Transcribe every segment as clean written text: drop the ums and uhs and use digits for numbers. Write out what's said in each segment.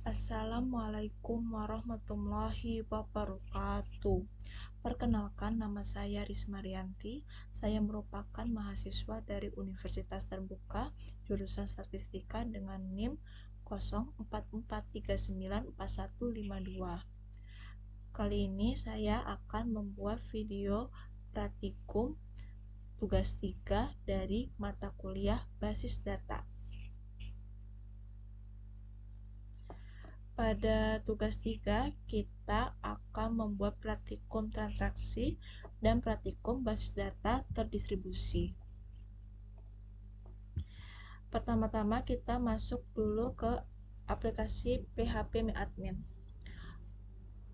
Assalamualaikum warahmatullahi wabarakatuh. Perkenalkan, nama saya Rismarianti. Saya merupakan mahasiswa dari Universitas Terbuka jurusan Statistika dengan NIM 0443941152. Kali ini saya akan membuat video praktikum tugas 3 dari mata kuliah Basis Data. Pada tugas 3, kita akan membuat praktikum transaksi dan praktikum basis data terdistribusi. Pertama-tama kita masuk dulu ke aplikasi PHP MyAdmin.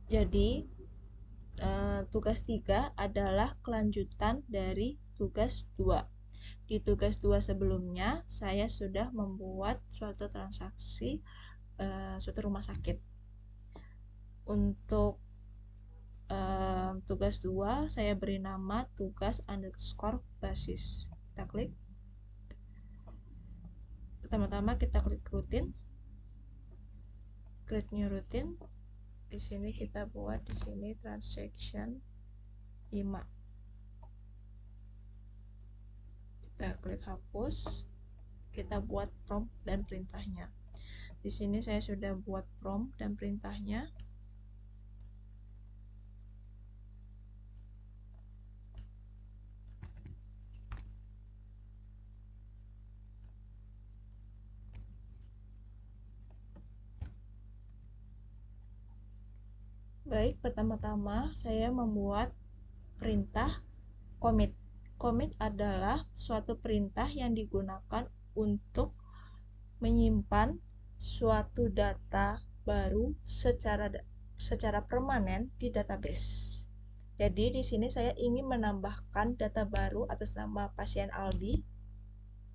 Jadi, tugas 3 adalah kelanjutan dari tugas 2. Di tugas 2 sebelumnya, saya sudah membuat suatu transaksi suatu rumah sakit. Untuk tugas 2 saya beri nama tugas underscore basis. Kita klik. Pertama-tama kita klik rutin. Create new routine. Di sini kita buat di sini transaction 5. Kita klik hapus. Kita buat prompt dan perintahnya. Di sini saya sudah buat prompt dan perintahnya. Baik, pertama-tama saya membuat perintah commit. Commit adalah suatu perintah yang digunakan untuk menyimpan suatu data baru secara permanen di database. Jadi di sini saya ingin menambahkan data baru atas nama pasien Aldi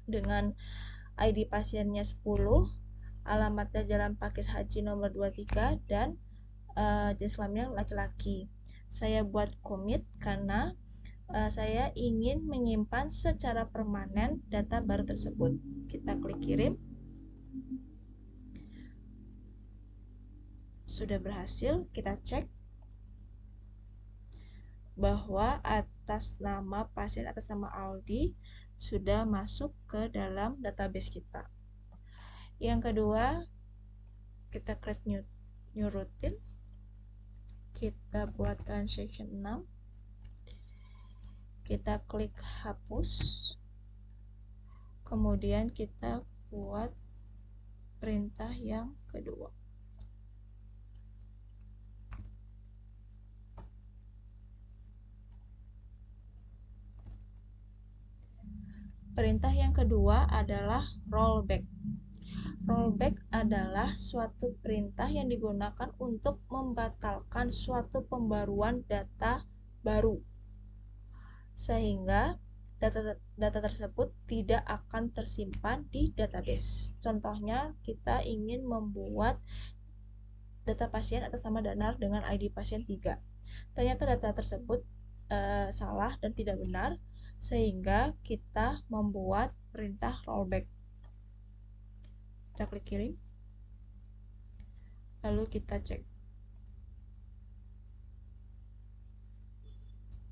dengan ID pasiennya 10, alamatnya Jalan Pakis Haji nomor 23 dan jenis kelaminnya laki-laki. Saya buat commit karena saya ingin menyimpan secara permanen data baru tersebut. Kita klik kirim. Sudah berhasil. Kita cek bahwa atas nama pasien atas nama Aldi sudah masuk ke dalam database kita. Yang kedua, kita create new routine. Kita buat transaction 6. Kita klik hapus. Kemudian kita buat perintah yang kedua. Perintah yang kedua adalah rollback. Rollback adalah suatu perintah yang digunakan untuk membatalkan suatu pembaruan data baru, sehingga data tersebut tidak akan tersimpan di database. Contohnya, kita ingin membuat data pasien atas nama Danar dengan ID pasien 3. Ternyata data tersebut salah dan tidak benar, sehingga kita membuat perintah rollback. Kita klik kirim. Lalu kita cek.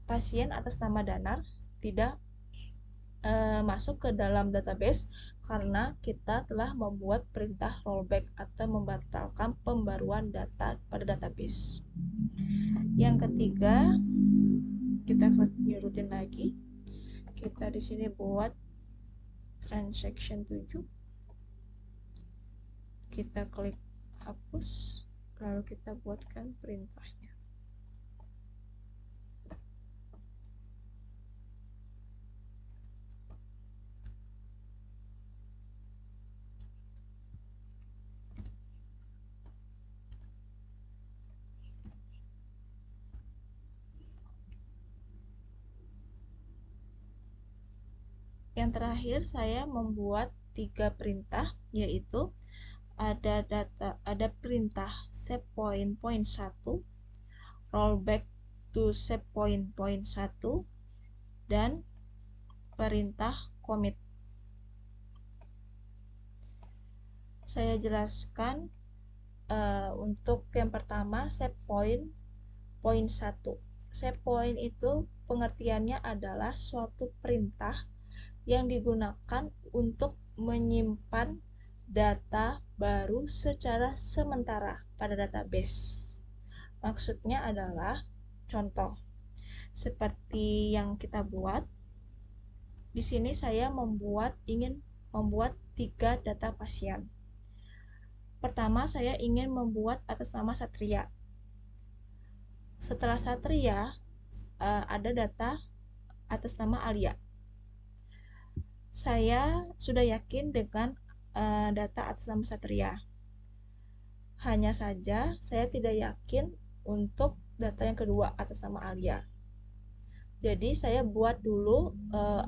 Pasien atas nama Danar tidak masuk ke dalam database karena kita telah membuat perintah rollback atau membatalkan pembaruan data pada database. Yang ketiga, kita klik new routine lagi. Kita di sini buat transaction 7. Kita klik hapus, lalu kita buatkan perintahnya. Yang terakhir, saya membuat 3 perintah, yaitu ada perintah save point 1, rollback to save point 1, dan perintah commit. Saya jelaskan Untuk yang pertama, set point poin 1. Set point itu pengertiannya adalah suatu perintah yang digunakan untuk menyimpan data baru secara sementara pada database. Maksudnya adalah contoh seperti yang kita buat. Di sini saya ingin membuat 3 data pasien. Pertama, saya ingin membuat atas nama Satria. Setelah Satria, ada data atas nama Alia. Saya sudah yakin dengan data atas nama Satria. Hanya saja saya tidak yakin untuk data yang kedua atas nama Alia. Jadi saya buat dulu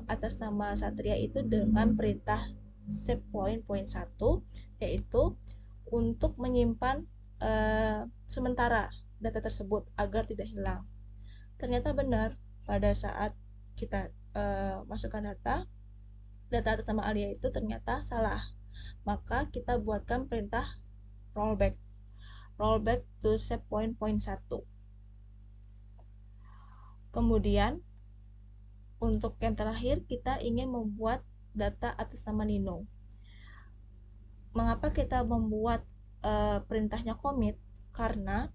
atas nama Satria itu dengan perintah set point poin 1, yaitu untuk menyimpan sementara data tersebut agar tidak hilang. Ternyata benar, pada saat kita masukkan data atas nama Alia itu ternyata salah. Maka kita buatkan perintah rollback to set point poin 1. Kemudian untuk yang terakhir, kita ingin membuat data atas nama Nino. Mengapa kita membuat perintahnya commit? Karena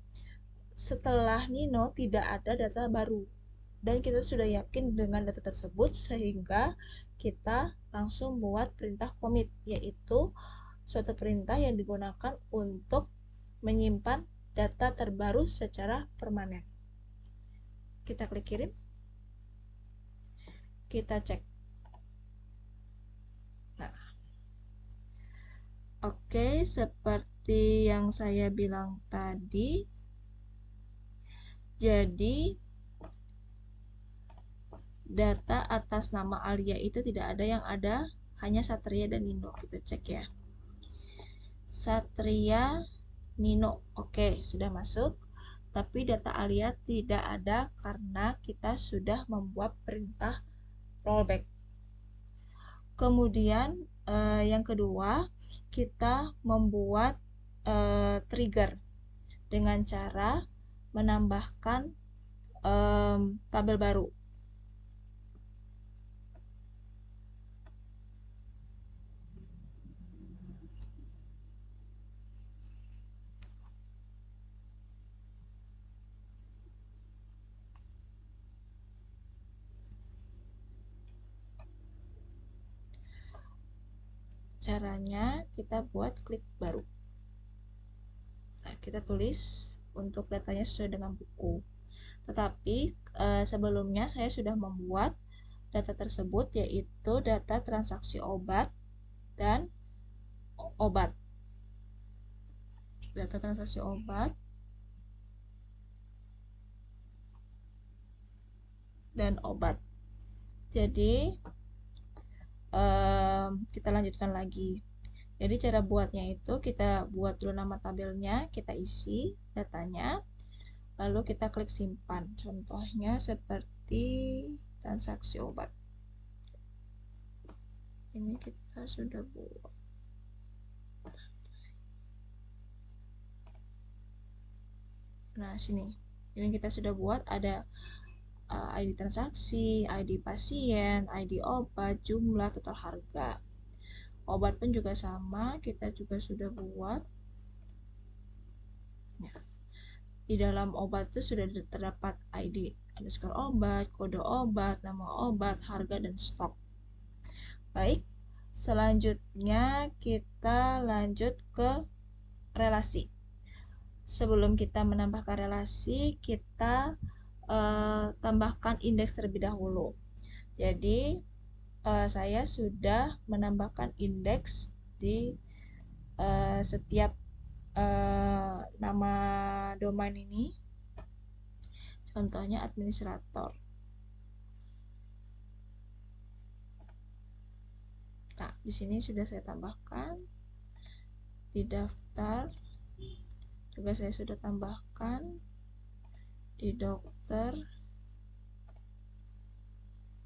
setelah Nino tidak ada data baru, dan kita sudah yakin dengan data tersebut, sehingga kita langsung buat perintah commit, yaitu suatu perintah yang digunakan untuk menyimpan data terbaru secara permanen. Kita klik kirim. Kita cek. Nah, oke, seperti yang saya bilang tadi, jadi data atas nama Alia itu tidak ada, yang ada hanya Satria dan Nino. Kita cek ya. Satria, Nino, oke, sudah masuk. Tapi data Alia tidak ada karena kita sudah membuat perintah rollback. Kemudian yang kedua, kita membuat trigger dengan cara menambahkan tabel baru. Caranya kita buat klik baru. Nah, kita tulis untuk datanya sesuai dengan buku. Tetapi sebelumnya saya sudah membuat data tersebut, yaitu data transaksi obat dan obat. Data transaksi obat dan obat. Jadi kita lanjutkan lagi. Jadi cara buatnya itu kita buat dulu nama tabelnya, kita isi datanya, lalu kita klik simpan. Contohnya seperti transaksi obat. Ini kita sudah buat. Nah, sini. Ini kita sudah buat, ada ID transaksi, ID pasien, ID obat, jumlah, total harga. Obat pun juga sama, kita juga sudah buat. Ya. Di dalam obat itu sudah terdapat ID underscore obat, kode obat, nama obat, harga, dan stok. Baik, selanjutnya kita lanjut ke relasi. Sebelum kita menambahkan relasi, kita tambahkan indeks terlebih dahulu. Jadi saya sudah menambahkan indeks di setiap nama domain ini. Contohnya administrator. Nah, di sini sudah saya tambahkan. Di daftar juga saya sudah tambahkan. Di dokter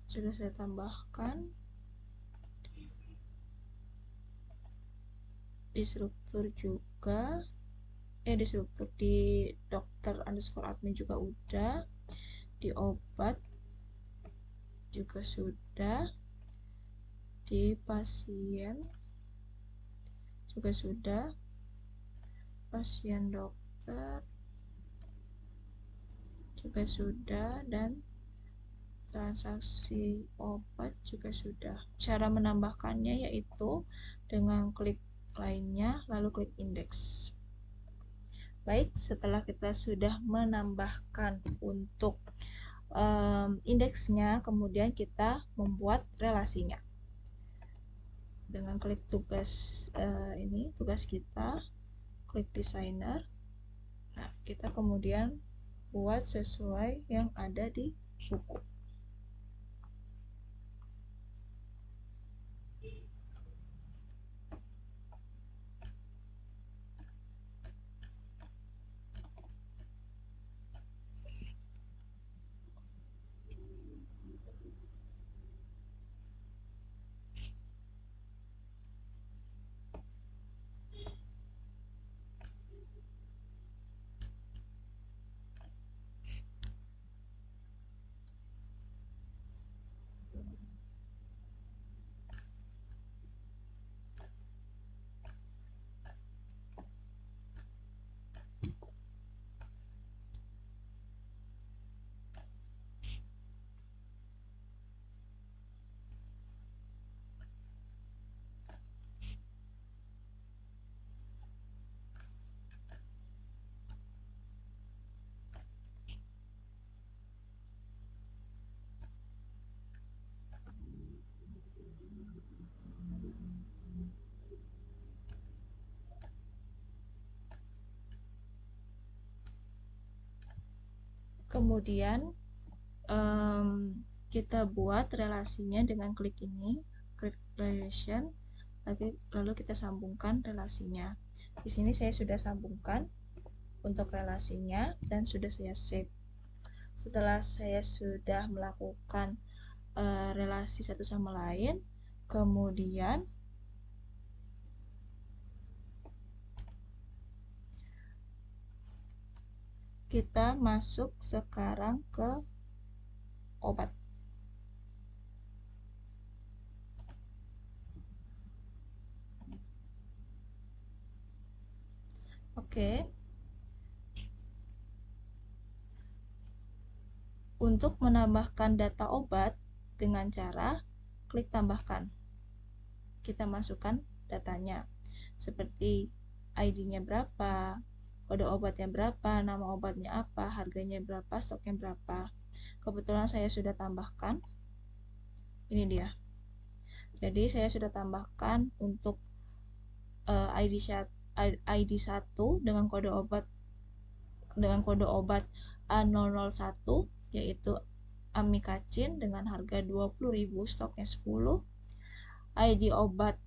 sudah saya tambahkan. Di struktur juga. di struktur di dokter_admin juga udah, di obat juga sudah, di pasien juga sudah, pasien dokter juga sudah, dan transaksi obat juga sudah. Cara menambahkannya yaitu dengan klik lainnya lalu klik indeks. Baik, setelah kita sudah menambahkan untuk indeksnya, kemudian kita membuat relasinya dengan klik tugas tugas kita, klik designer. Nah, kita kemudian buat sesuai yang ada di buku. Kemudian kita buat relasinya dengan klik ini, klik relation, lalu kita sambungkan relasinya. Di sini saya sudah sambungkan untuk relasinya dan sudah saya save. Setelah saya sudah melakukan relasi satu sama lain, kemudian kita masuk sekarang ke obat. Oke. Untuk menambahkan data obat dengan cara klik tambahkan. Kita masukkan datanya seperti ID-nya berapa, kode obatnya berapa, nama obatnya apa, harganya berapa, stoknya berapa. Kebetulan saya sudah tambahkan. Ini dia. Jadi saya sudah tambahkan untuk ID 1 dengan kode obat A001 yaitu amikacin dengan harga 20.000, stoknya 10. ID obat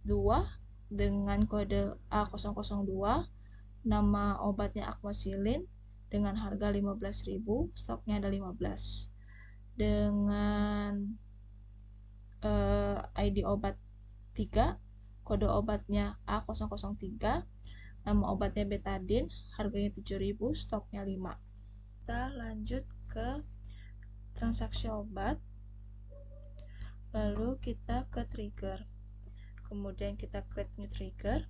2 dengan kode A002, nama obatnya akmosilin dengan harga 15.000, stoknya ada 15. Dengan ID obat 3, kode obatnya A003, nama obatnya betadin, harganya 7.000, stoknya 5. Kita lanjut ke transaksi obat, lalu kita ke trigger, kemudian kita create new trigger.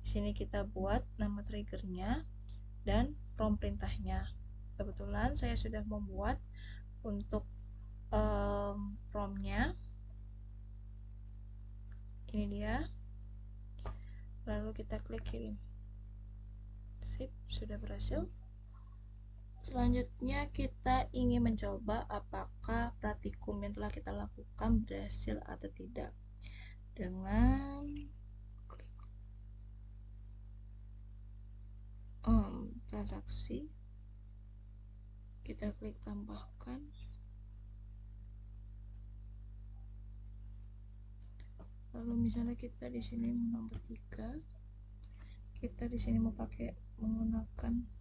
Di sini kita buat nama triggernya dan prompt perintahnya. Kebetulan saya sudah membuat untuk promptnya. Ini dia. Lalu kita klik kirim. Sip, sudah berhasil. Selanjutnya kita ingin mencoba apakah praktikum yang telah kita lakukan berhasil atau tidak. Dengan klik transaksi, kita klik tambahkan. Lalu misalnya kita di sini nomor 3, kita di sini mau pakai menggunakan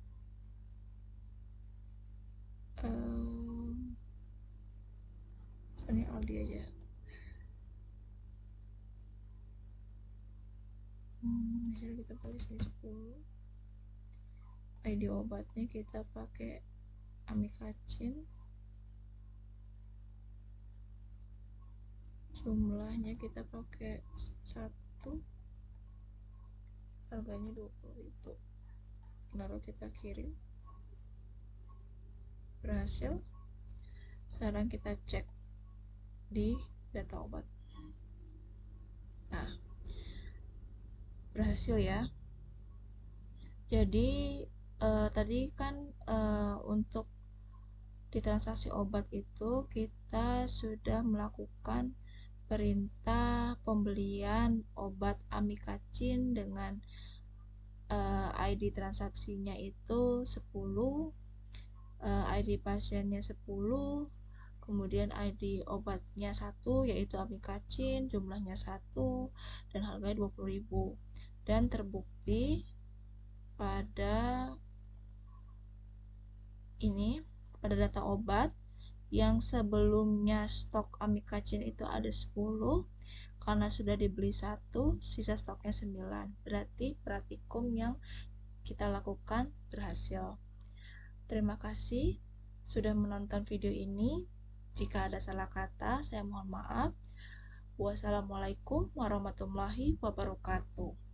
misalnya Aldi aja. Misalnya kita pilih sini 10. ID obatnya kita pakai amikacin, jumlahnya kita pakai 1, harganya 20.000, lalu kita kirim. Berhasil. Sekarang kita cek di data obat. Nah, berhasil ya. Jadi tadi kan untuk di transaksi obat itu kita sudah melakukan perintah pembelian obat amikacin dengan ID transaksinya itu 10, ID pasiennya 10, kemudian ID obatnya 1 yaitu amikacin, jumlahnya 1 dan harganya 20.000, dan terbukti pada data obat yang sebelumnya stok amikacin itu ada 10, karena sudah dibeli 1, sisa stoknya 9, berarti praktikum yang kita lakukan berhasil. Terima kasih sudah menonton video ini. Jika ada salah kata, saya mohon maaf. Wassalamualaikum warahmatullahi wabarakatuh.